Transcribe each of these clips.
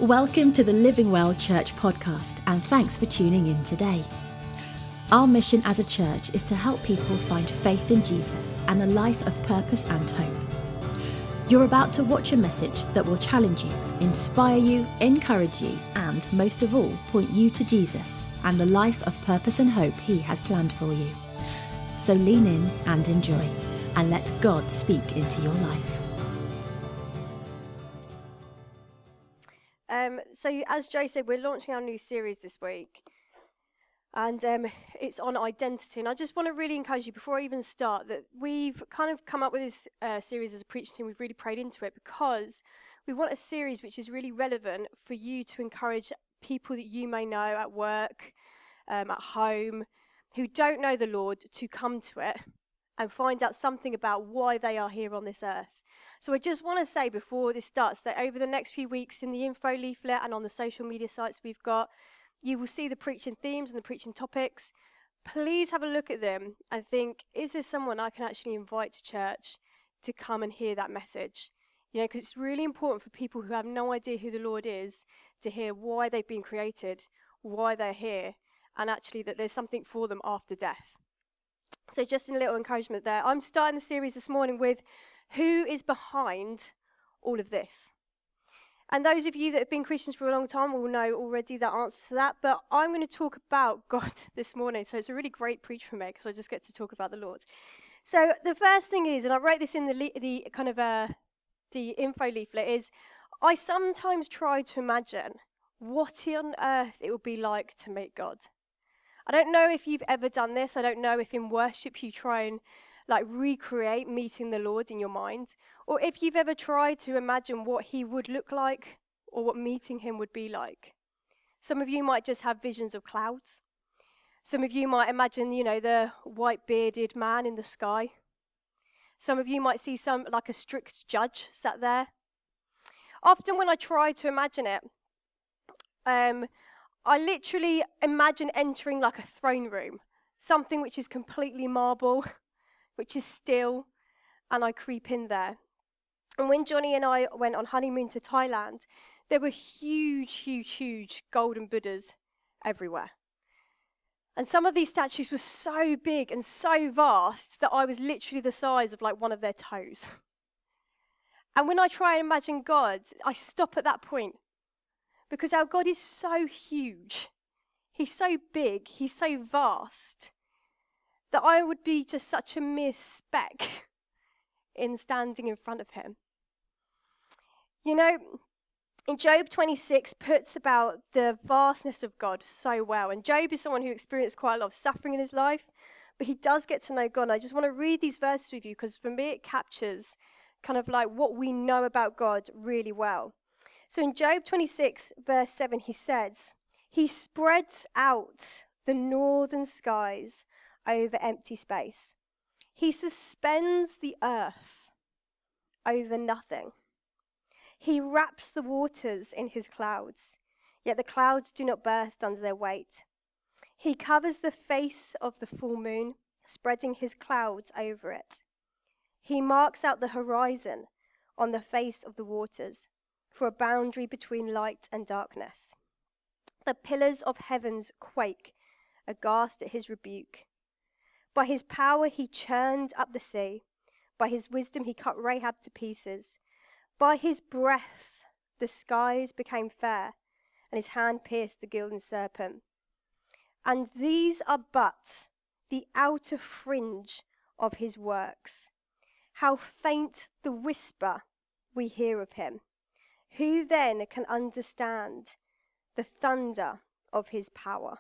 Welcome to the Living Well Church podcast, and thanks for tuning in today. Our mission as a church is to help people find faith in Jesus and a life of purpose and hope. You're about to watch a message that will challenge you, inspire you, encourage you, and most of all, point you to Jesus and the life of purpose and hope He has planned for you. So lean in and enjoy, and let God speak into your life. So as Joe said, we're launching our new series this week, and it's on identity. And I just want to really encourage you, before I even start, that we've kind of come up with this series as a preaching team. We've really prayed into it because we want a series which is really relevant for you to encourage people that you may know at work, at home, who don't know the Lord, to come to it and find out something about why they are here on this earth. So I just want to say before this starts that over the next few weeks in the info leaflet and on the social media sites we've got, you will see the preaching themes and the preaching topics. Please have a look at them and think, is there someone I can actually invite to church to come and hear that message? You know, because it's really important for people who have no idea who the Lord is to hear why they've been created, why they're here, and actually that there's something for them after death. So just a little encouragement there. I'm starting the series this morning with who is behind all of this? And those of you that have been Christians for a long time will know already the answer to that, but I'm going to talk about God this morning. So it's a really great preach for me because I just get to talk about the Lord. So the first thing is, and I wrote this in the info leaflet, is I sometimes try to imagine what on earth it would be like to meet God. I don't know if you've ever done this. I don't know if in worship you try and recreate meeting the Lord in your mind, or if you've ever tried to imagine what He would look like or what meeting Him would be like. Some of you might just have visions of clouds. Some of you might imagine, the white-bearded man in the sky. Some of you might see a strict judge sat there. Often when I try to imagine it, I literally imagine entering like a throne room, something which is completely marble, which is still, and I creep in there. And when Johnny and I went on honeymoon to Thailand, there were huge golden Buddhas everywhere. And some of these statues were so big and so vast that I was literally the size of one of their toes. And when I try and imagine God, I stop at that point, because our God is so huge. He's so big, He's so vast, that I would be just such a mere speck in standing in front of Him. In Job 26 puts about the vastness of God so well. And Job is someone who experienced quite a lot of suffering in his life, but he does get to know God. And I just want to read these verses with you because for me it captures kind of what we know about God really well. So in Job 26 verse 7 he says, He spreads out the northern skies over empty space. He suspends the earth over nothing. He wraps the waters in His clouds, yet the clouds do not burst under their weight. He covers the face of the full moon, spreading His clouds over it. He marks out the horizon on the face of the waters for a boundary between light and darkness. The pillars of heavens quake, aghast at His rebuke. By His power He churned up the sea. By His wisdom He cut Rahab to pieces. By His breath the skies became fair, and His hand pierced the gilded serpent. And these are but the outer fringe of His works. How faint the whisper we hear of Him. Who then can understand the thunder of His power?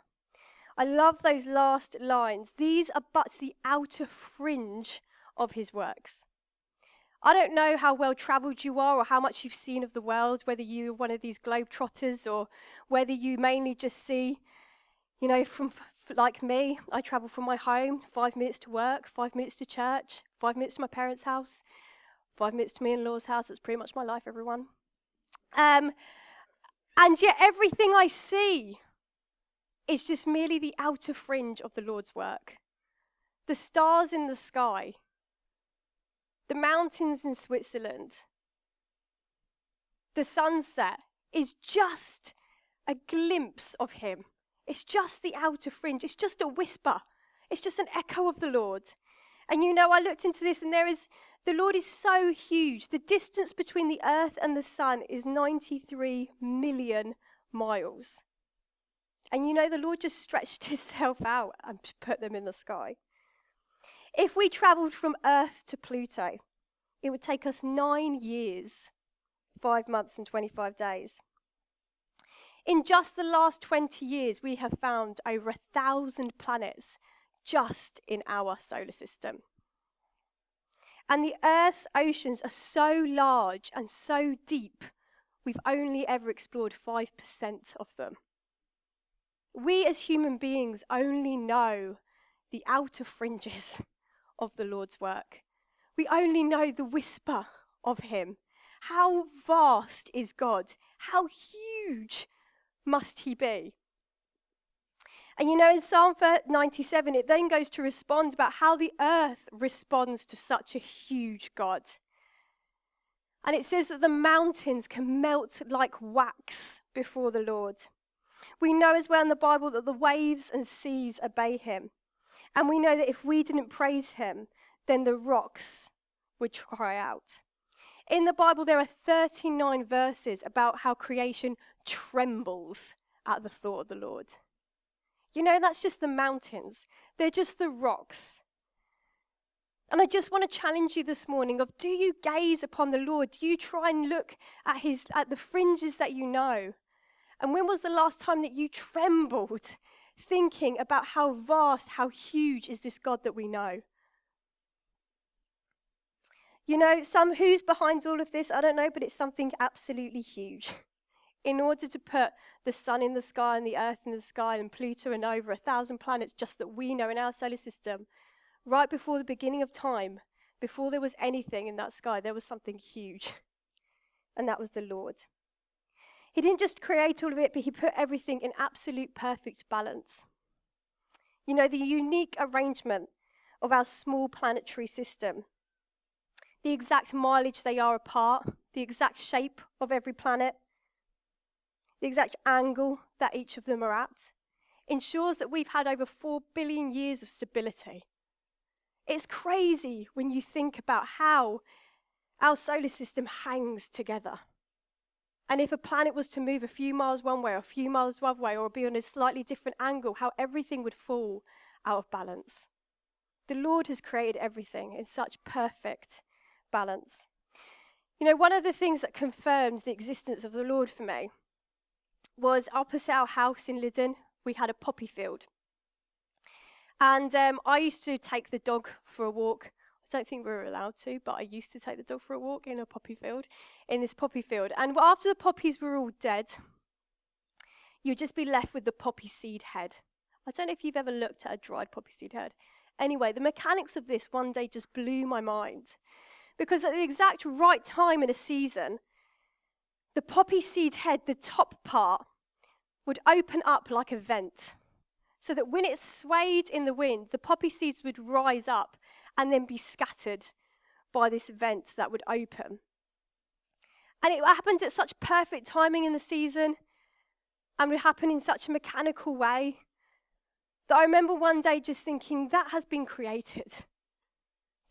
I love those last lines. These are but the outer fringe of His works. I don't know how well traveled you are or how much you've seen of the world, whether you're one of these globetrotters or whether you mainly just see, from like me, I travel from my home, 5 minutes to work, 5 minutes to church, 5 minutes to my parents' house, 5 minutes to my in-laws' house. That's pretty much my life, everyone. And yet everything I see is just merely the outer fringe of the Lord's work. The stars in the sky, the mountains in Switzerland, the sunset is just a glimpse of him. It's just the outer fringe. It's just a whisper. It's just an echo of the Lord. And I looked into this, and the Lord is so huge. The distance between the earth and the sun is 93 million miles. And the Lord just stretched himself out and put them in the sky. If we traveled from Earth to Pluto, it would take us 9 years, 5 months and 25 days. In just the last 20 years, we have found over 1,000 planets just in our solar system. And the Earth's oceans are so large and so deep, we've only ever explored 5% of them. We as human beings only know the outer fringes of the Lord's work. We only know the whisper of him. How vast is God? How huge must he be? And in Psalm 97, it then goes to respond about how the earth responds to such a huge God. And it says that the mountains can melt like wax before the Lord. We know as well in the Bible that the waves and seas obey him. And we know that if we didn't praise him, then the rocks would cry out. In the Bible, there are 39 verses about how creation trembles at the thought of the Lord. That's just the mountains. They're just the rocks. And I just want to challenge you this morning do you gaze upon the Lord? Do you try and look at the fringes that you know? And when was the last time that you trembled thinking about how vast, how huge is this God that we know? Who's behind all of this, I don't know, but it's something absolutely huge. In order to put the sun in the sky and the earth in the sky and Pluto and over 1,000 planets just that we know in our solar system, right before the beginning of time, before there was anything in that sky, there was something huge. And that was the Lord. He didn't just create all of it, but he put everything in absolute perfect balance. The unique arrangement of our small planetary system, the exact mileage they are apart, the exact shape of every planet, the exact angle that each of them are at, ensures that we've had over 4 billion years of stability. It's crazy when you think about how our solar system hangs together. And if a planet was to move a few miles one way or a few miles the other way or be on a slightly different angle, how everything would fall out of balance. The Lord has created everything in such perfect balance. One of the things that confirms the existence of the Lord for me was opposite our house in Lyddon, we had a poppy field. And I used to take the dog for a walk. I don't think we were allowed to, but I used to take the dog for a walk in this poppy field. And after the poppies were all dead, you'd just be left with the poppy seed head. I don't know if you've ever looked at a dried poppy seed head. Anyway, the mechanics of this one day just blew my mind. Because at the exact right time in a season, the poppy seed head, the top part, would open up like a vent. So that when it swayed in the wind, the poppy seeds would rise up and then be scattered by this vent that would open. And it happened at such perfect timing in the season and would happen in such a mechanical way that I remember one day just thinking, that has been created.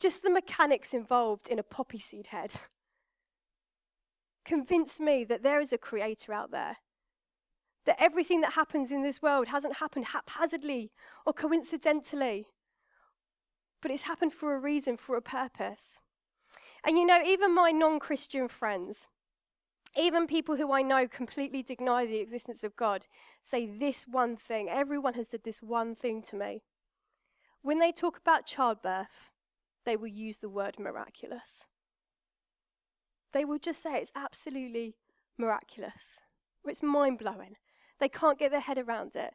Just the mechanics involved in a poppy seed head convinced me that there is a creator out there. That everything that happens in this world hasn't happened haphazardly or coincidentally, but it's happened for a reason, for a purpose. And even my non-Christian friends, even people who I know completely deny the existence of God, say this one thing. Everyone has said this one thing to me. When they talk about childbirth, they will use the word miraculous. They will just say it's absolutely miraculous. Or it's mind-blowing. They can't get their head around it.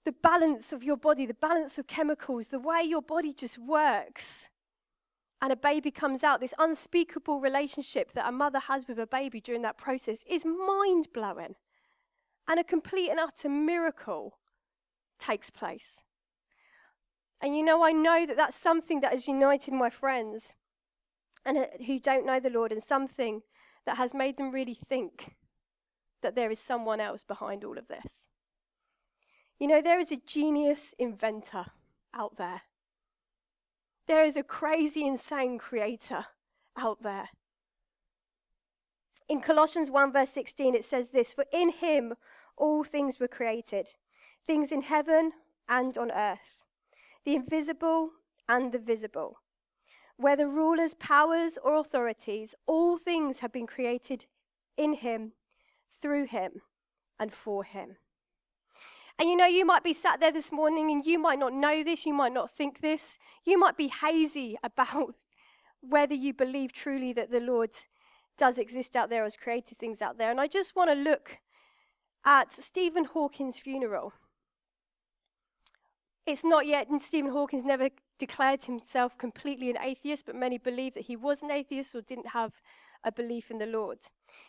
The balance of your body, the balance of chemicals, the way your body just works. And a baby comes out, this unspeakable relationship that a mother has with a baby during that process is mind-blowing. And a complete and utter miracle takes place. And I know that that's something that has united my friends and who don't know the Lord, and something that has made them really think that there is someone else behind all of this. You know, there is a genius inventor out there. There is a crazy, insane creator out there. In Colossians 1 verse 16, it says this, "For in him all things were created, things in heaven and on earth, the invisible and the visible. Whether rulers, powers, or authorities, all things have been created in him, through him, and for him." And you know, you might be sat there this morning and you might not know this, you might not think this, you might be hazy about whether you believe truly that the Lord does exist out there, has created things out there. And I just want to look at Stephen Hawking's funeral. It's not yet, and Stephen Hawking's never declared himself completely an atheist, but many believe that he was an atheist or didn't have a belief in the Lord.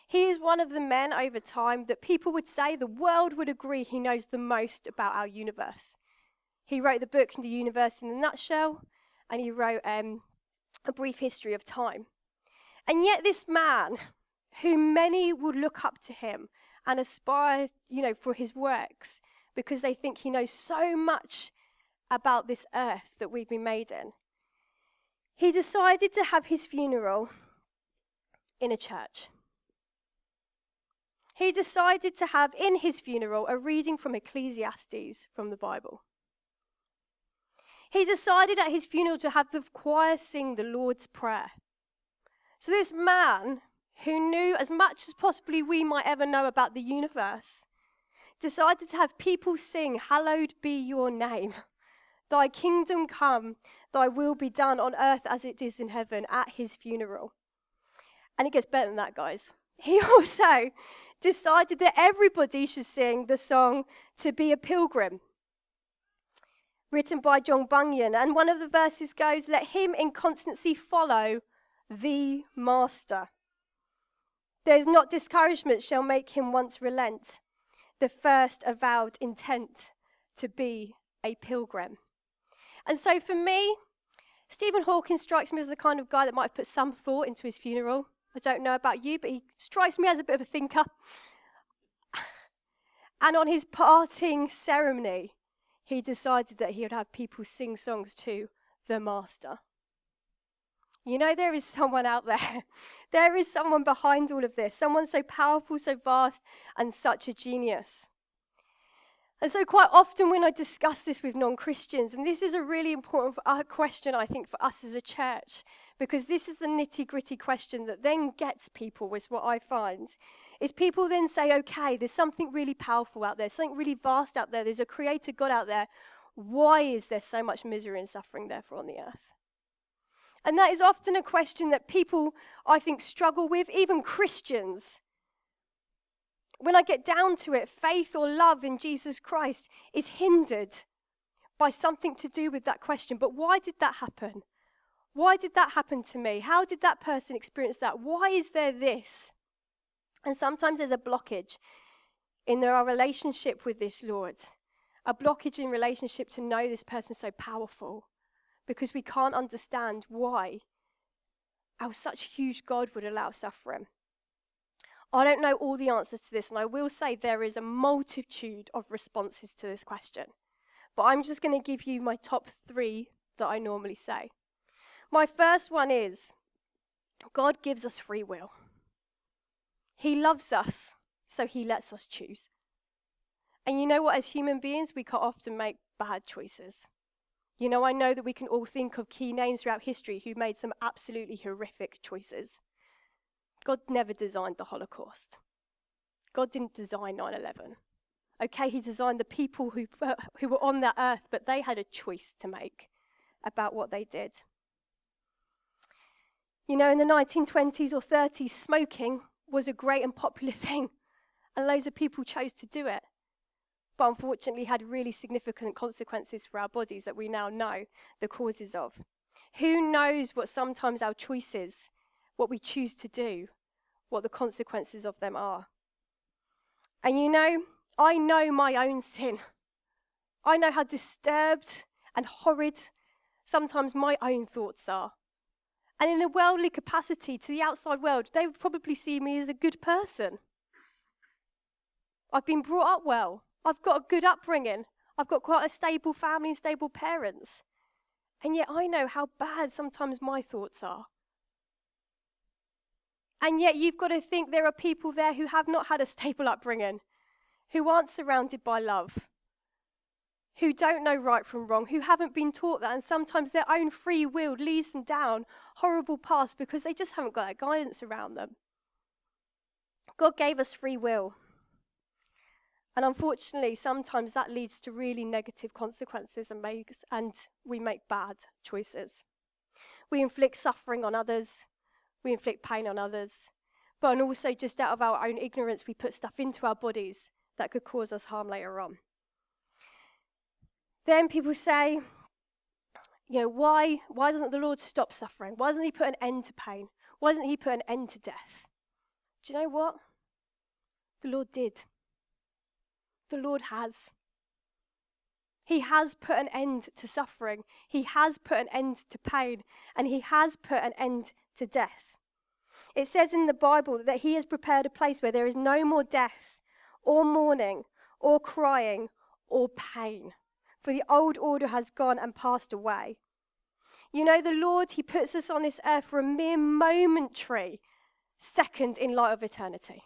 He is one of the men over time that people would say, the world would agree, he knows the most about our universe. He wrote the book, The Universe in a Nutshell, and he wrote A Brief History of Time. And yet this man, who many would look up to him and aspire, you know, for his works, because they think he knows so much about this earth that we've been made in, he decided to have his funeral in a church. He decided to have in his funeral a reading from Ecclesiastes from the Bible. He decided at his funeral to have the choir sing the Lord's Prayer. So this man, who knew as much as possibly we might ever know about the universe, decided to have people sing, "Hallowed be your name. Thy kingdom come, thy will be done on earth as it is in heaven," at his funeral. And it gets better than that, guys. He also decided that everybody should sing the song "To Be a Pilgrim," written by John Bunyan. And one of the verses goes, "Let him in constancy follow the Master. There's not discouragement shall make him once relent, the first avowed intent to be a pilgrim." And so for me, Stephen Hawking strikes me as the kind of guy that might have put some thought into his funeral. I don't know about you, but he strikes me as a bit of a thinker. And on his parting ceremony, he decided that he would have people sing songs to the Master. You know, there is someone out there. There is someone behind all of this, someone so powerful, so vast, and such a genius. And so quite often when I discuss this with non-Christians, and this is a really important question, I think, for us as a church, because this is the nitty-gritty question that then gets people, is what I find, is people then say, okay, there's something really powerful out there, something really vast out there, there's a creator God out there. Why is there so much misery and suffering therefore on the earth? And that is often a question that people, I think, struggle with, even Christians. When I get down to it, faith or love in Jesus Christ is hindered by something to do with that question. But why did that happen? Why did that happen to me? How did that person experience that? Why is there this? And sometimes there's a blockage in our relationship with this Lord, a blockage in relationship to know this person so powerful, because we can't understand why our such huge God would allow suffering. I don't know all the answers to this, and I will say there is a multitude of responses to this question. But I'm just going to give you my top 3 that I normally say. My first one is, God gives us free will. He loves us, so he lets us choose. And you know what, as human beings, we can often make bad choices. You know, I know that we can all think of key names throughout history who made some absolutely horrific choices. God never designed the Holocaust. God didn't design 9/11. Okay, he designed the people who were on that earth, but they had a choice to make about what they did. You know, in the 1920s or 30s, smoking was a great and popular thing, and loads of people chose to do it. But unfortunately had really significant consequences for our bodies that we now know the causes of. Who knows what sometimes our choices, what we choose to do, what the consequences of them are. And you know, I know my own sin. I know how disturbed and horrid sometimes my own thoughts are. And in a worldly capacity to the outside world, they would probably see me as a good person. I've been brought up well. I've got a good upbringing. I've got quite a stable family and stable parents. And yet I know how bad sometimes my thoughts are. And yet you've got to think there are people there who have not had a stable upbringing, who aren't surrounded by love, who don't know right from wrong, who haven't been taught that, and sometimes their own free will leads them down horrible paths because they just haven't got that guidance around them. God gave us free will. And unfortunately, sometimes that leads to really negative consequences and we make bad choices. We inflict suffering on others. We inflict pain on others. But also just out of our own ignorance, we put stuff into our bodies that could cause us harm later on. Then people say, why doesn't the Lord stop suffering? Why doesn't he put an end to pain? Why doesn't he put an end to death? Do you know what? The Lord did. The Lord has. He has put an end to suffering. He has put an end to pain. And he has put an end to death. It says in the Bible that he has prepared a place where there is no more death or mourning or crying or pain. For the old order has gone and passed away. The Lord, he puts us on this earth for a mere momentary second in light of eternity.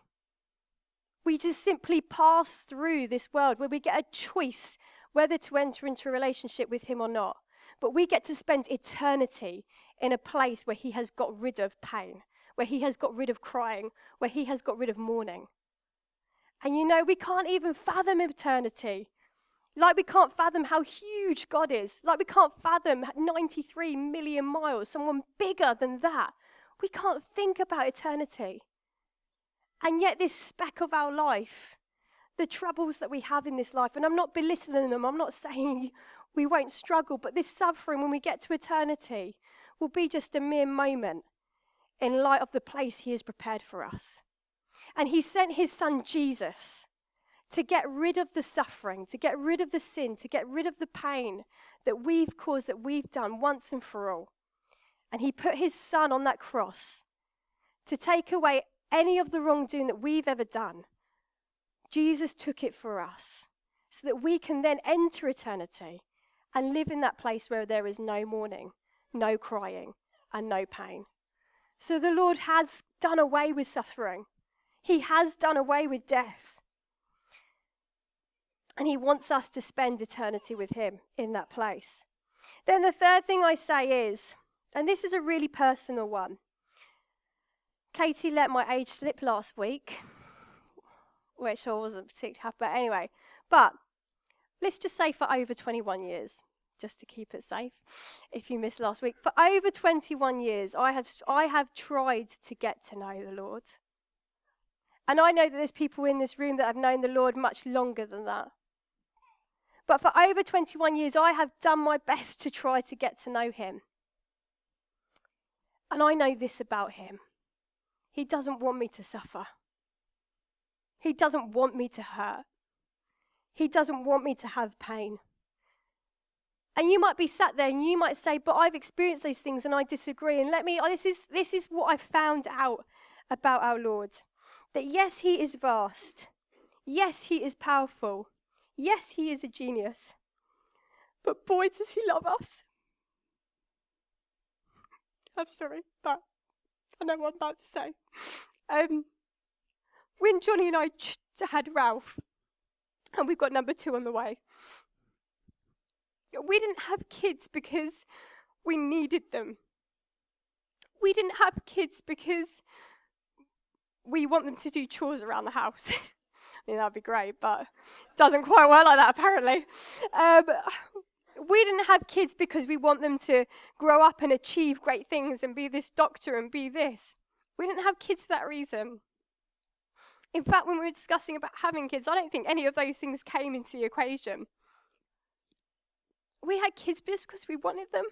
We just simply pass through this world where we get a choice whether to enter into a relationship with him or not. But we get to spend eternity in a place where he has got rid of pain, where he has got rid of crying, where he has got rid of mourning. And we can't even fathom eternity. Like we can't fathom how huge God is. Like we can't fathom 93 million miles, someone bigger than that. We can't think about eternity. And yet this speck of our life, the troubles that we have in this life, and I'm not belittling them, I'm not saying we won't struggle, but this suffering when we get to eternity will be just a mere moment in light of the place he has prepared for us. And he sent his son Jesus to get rid of the suffering, to get rid of the sin, to get rid of the pain that we've caused, that we've done once and for all. And he put his son on that cross to take away any of the wrongdoing that we've ever done. Jesus took it for us so that we can then enter eternity and live in that place where there is no mourning, no crying, and no pain. So the Lord has done away with suffering. He has done away with death. And he wants us to spend eternity with him in that place. Then the third thing I say is, and this is a really personal one. Katie let my age slip last week, which I wasn't particularly happy about anyway. But let's just say for over 21 years, just to keep it safe, if you missed last week. For over 21 years, I have tried to get to know the Lord. And I know that there's people in this room that have known the Lord much longer than that. But for over 21 years, I have done my best to try to get to know him. And I know this about him. He doesn't want me to suffer. He doesn't want me to hurt. He doesn't want me to have pain. And you might be sat there and you might say, but I've experienced those things and I disagree. And this is what I found out about our Lord. That yes, he is vast. Yes, he is powerful. Yes, he is a genius. But boy, does he love us. I'm sorry, but I know what I'm about to say. When Johnny and I had Ralph, and we've got number 2 on the way, we didn't have kids because we needed them. We didn't have kids because we want them to do chores around the house. I mean, that'd be great, but it doesn't quite work like that, apparently. We didn't have kids because we want them to grow up and achieve great things and be this doctor and be this. We didn't have kids for that reason. In fact, when we were discussing about having kids, I don't think any of those things came into the equation. We had kids just because we wanted them.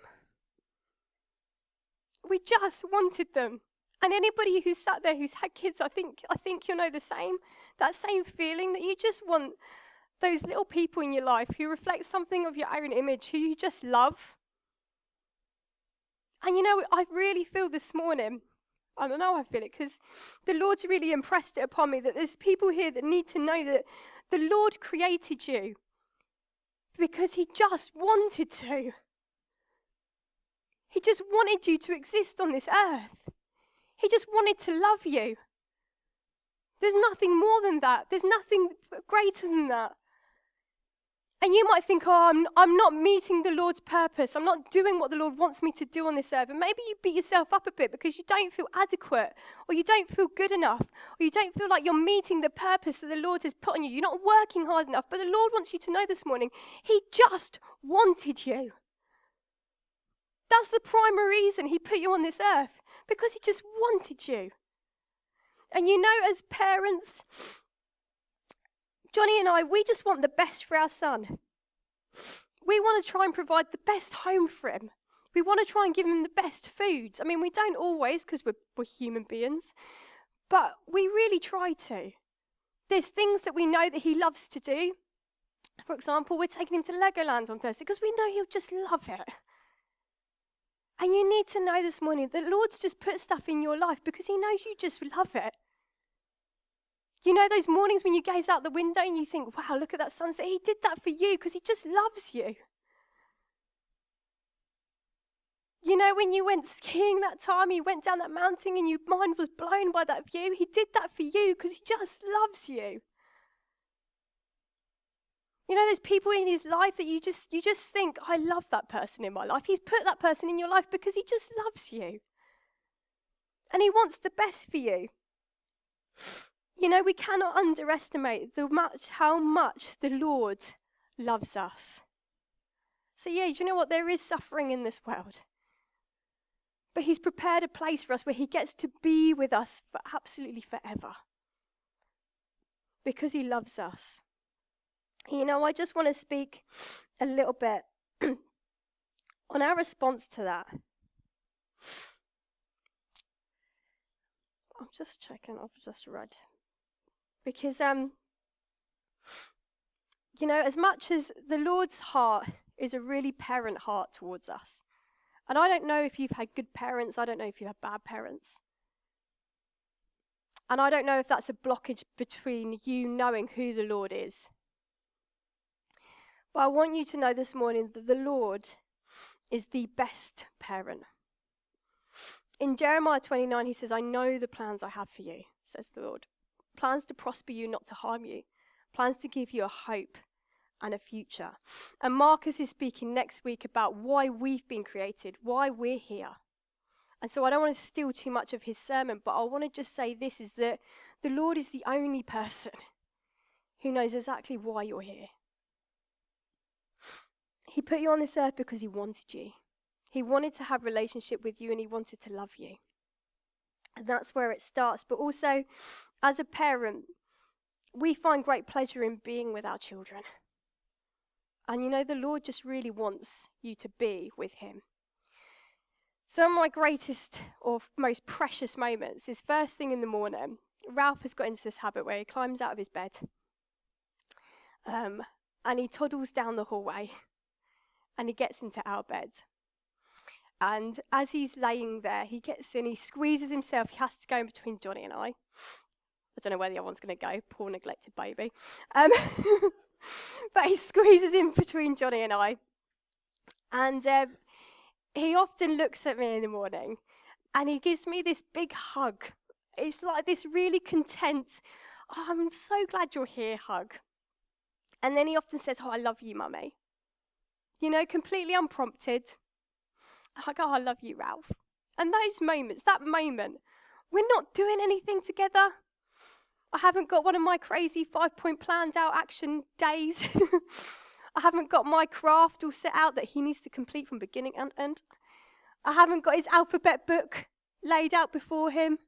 We just wanted them. And anybody who's sat there who's had kids, I think you'll know the same. That same feeling that you just want those little people in your life who reflect something of your own image, who you just love. And I really feel this morning, I don't know how I feel it, because the Lord's really impressed it upon me that there's people here that need to know that the Lord created you because he just wanted to. He just wanted you to exist on this earth. He just wanted to love you. There's nothing more than that. There's nothing greater than that. And you might think, oh, I'm not meeting the Lord's purpose. I'm not doing what the Lord wants me to do on this earth. And maybe you beat yourself up a bit because you don't feel adequate, or you don't feel good enough, or you don't feel like you're meeting the purpose that the Lord has put on you. You're not working hard enough. But the Lord wants you to know this morning, he just wanted you. That's the primary reason he put you on this earth, because he just wanted you. And you know, as parents, Johnny and I, we just want the best for our son. We want to try and provide the best home for him. We want to try and give him the best foods. I mean, we don't always, because we're human beings, but we really try to. There's things that we know that he loves to do. For example, we're taking him to Legoland on Thursday because we know he'll just love it. And you need to know this morning that the Lord's just put stuff in your life because he knows you just love it. You know those mornings when you gaze out the window and you think, wow, look at that sunset. He did that for you because he just loves you. You know when you went skiing that time, you went down that mountain and your mind was blown by that view. He did that for you because he just loves you. You know, there's people in his life that you just think, I love that person in my life. He's put that person in your life because he just loves you. And he wants the best for you. You know, we cannot underestimate how much the Lord loves us. So yeah, do you know what? There is suffering in this world. But he's prepared a place for us where he gets to be with us for absolutely forever. Because he loves us. You know, I just want to speak a little bit on our response to that. I'm just checking, I've just read. Because, you know, as much as the Lord's heart is a really parent heart towards us, and I don't know if you've had good parents, I don't know if you have bad parents. And I don't know if that's a blockage between you knowing who the Lord is. But I want you to know this morning that the Lord is the best parent. In Jeremiah 29, he says, I know the plans I have for you, says the Lord. Plans to prosper you, not to harm you. Plans to give you a hope and a future. And Marcus is speaking next week about why we've been created, why we're here. And so I don't want to steal too much of his sermon, but I want to just say this, is that the Lord is the only person who knows exactly why you're here. He put you on this earth because he wanted you. He wanted to have a relationship with you and he wanted to love you. And that's where it starts. But also, as a parent, we find great pleasure in being with our children. And you know, the Lord just really wants you to be with him. Some of my greatest or most precious moments is first thing in the morning. Ralph has got into this habit where he climbs out of his bed and he toddles down the hallway and he gets into our bed. And as he's laying there, he gets in, he squeezes himself. He has to go in between Johnny and I. I don't know where the other one's going to go, poor neglected baby. But he squeezes in between Johnny and I. And he often looks at me in the morning and he gives me this big hug. It's like this really content, oh, I'm so glad you're here hug. And then he often says, oh, I love you, mummy. You know, completely unprompted. Like, oh, I love you, Ralph. And those moments, that moment, we're not doing anything together. I haven't got one of my crazy 5-point planned out action days. I haven't got my craft all set out that he needs to complete from beginning and end. I haven't got his alphabet book laid out before him.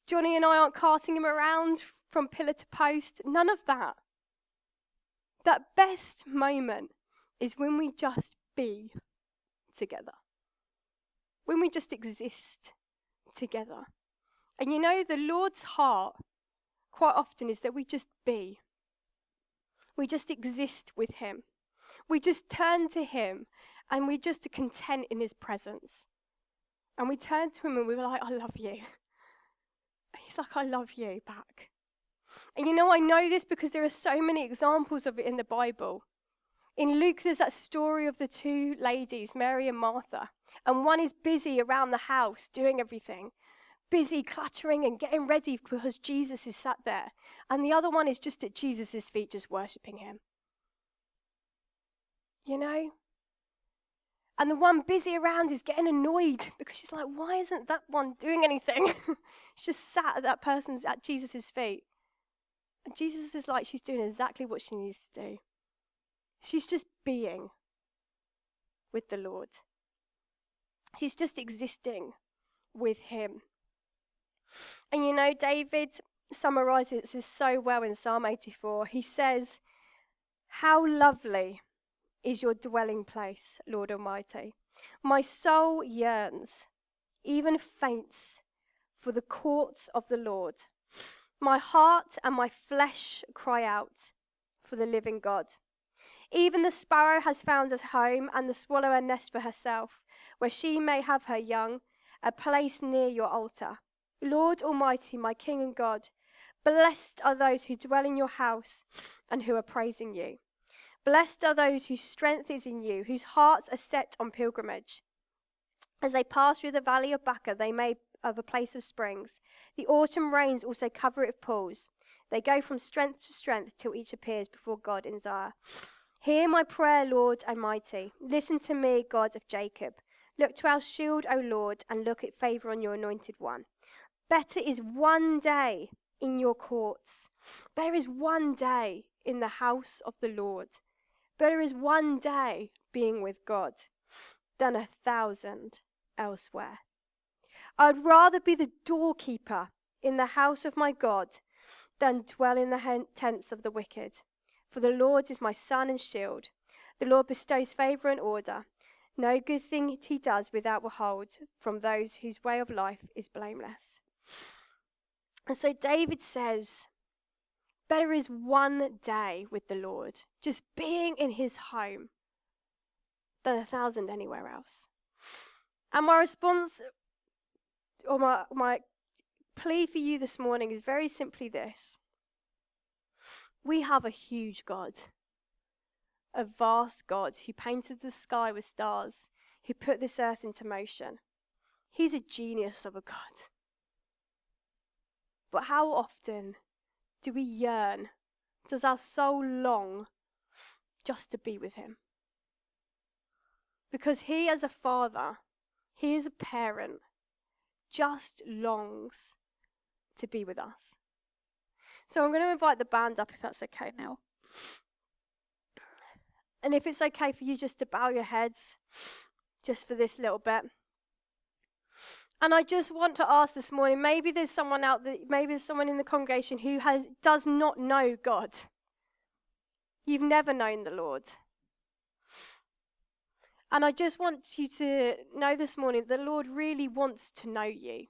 Johnny and I aren't carting him around from pillar to post. None of that. That best moment is when we just be together. When we just exist together. And you know, the Lord's heart quite often is that we just be. We just exist with him. We just turn to him and we just are content in his presence. And we turned to him and we were like, I love you. He's like, I love you back. And you know, I know this because there are so many examples of it in the Bible. In Luke, there's that story of the two ladies, Mary and Martha. And one is busy around the house doing everything, busy cluttering and getting ready because Jesus is sat there. And the other one is just at Jesus' feet, just worshipping him. You know? And the one busy around is getting annoyed because she's like, why isn't that one doing anything? She's just sat at Jesus' feet. And Jesus is like, she's doing exactly what she needs to do. She's just being with the Lord. She's just existing with him. And you know, David summarizes this so well in Psalm 84. He says, how lovely is your dwelling place, Lord Almighty. My soul yearns, even faints, for the courts of the Lord. My heart and my flesh cry out for the living God. Even the sparrow has found a home, and the swallow a nest for herself, where she may have her young, a place near your altar. Lord Almighty, my King and God, blessed are those who dwell in your house and who are praising you. Blessed are those whose strength is in you, whose hearts are set on pilgrimage. As they pass through the valley of Baca, they may of a place of springs. The autumn rains also cover it with pools. They go from strength to strength till each appears before God in Zion. Hear my prayer, Lord Almighty. Listen to me, God of Jacob. Look to our shield, O Lord, and look at favor on your anointed one. Better is one day in your courts. Better is one day in the house of the Lord. Better is one day being with God than 1,000 elsewhere. I'd rather be the doorkeeper in the house of my God than dwell in the tents of the wicked. For the Lord is my sun and shield. The Lord bestows favor and order. No good thing he does without withhold from those whose way of life is blameless. And so David says, better is one day with the Lord, just being in his home, than 1,000 anywhere else. And my response, or my plea for you this morning is very simply this. We have a huge God, a vast God who painted the sky with stars, who put this earth into motion. He's a genius of a God. But how often do we yearn, does our soul long just to be with him? Because he as a father, he as a parent, just longs to be with us. So I'm going to invite the band up if that's okay now. And if it's okay for you just to bow your heads just for this little bit. And I just want to ask this morning, maybe there's someone in the congregation who does not know God. You've never known the Lord. And I just want you to know this morning, the Lord really wants to know you.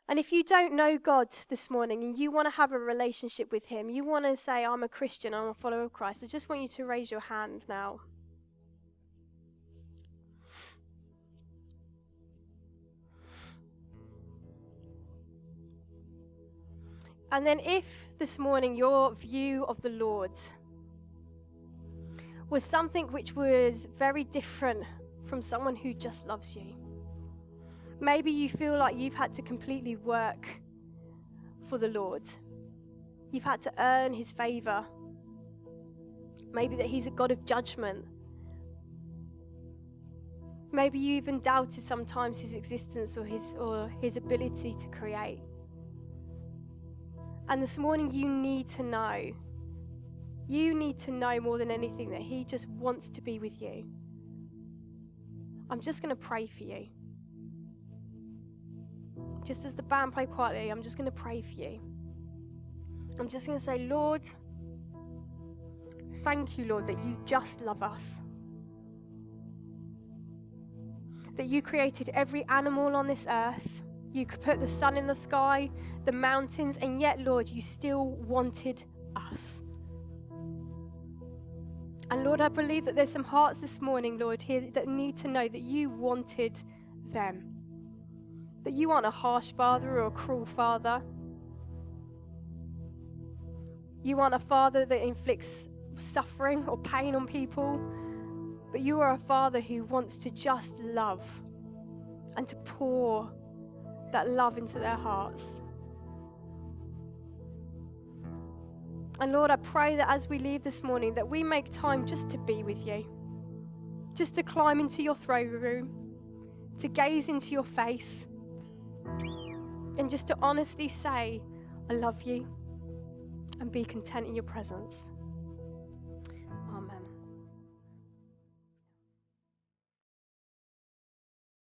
And if you don't know God this morning and you want to have a relationship with him, you want to say, I'm a Christian, I'm a follower of Christ, I just want you to raise your hand now. And then if this morning your view of the Lord was something which was very different from someone who just loves you, maybe you feel like you've had to completely work for the Lord. You've had to earn his favor. Maybe that he's a God of judgment. Maybe you even doubted sometimes his existence or his ability to create. And this morning you need to know more than anything that he just wants to be with you. I'm just going to pray for you. Just as the band play quietly, I'm just going to pray for you. I'm just going to say, Lord, thank you, Lord, that you just love us. That you created every animal on this earth. You could put the sun in the sky, the mountains, and yet, Lord, you still wanted us. And Lord, I believe that there's some hearts this morning, Lord, here that need to know that you wanted them. That you aren't a harsh father or a cruel father. You aren't a father that inflicts suffering or pain on people, but you are a father who wants to just love and to pour that love into their hearts. And Lord, I pray that as we leave this morning, that we make time just to be with you, just to climb into your throne room, to gaze into your face, and just to honestly say, I love you, and be content in your presence.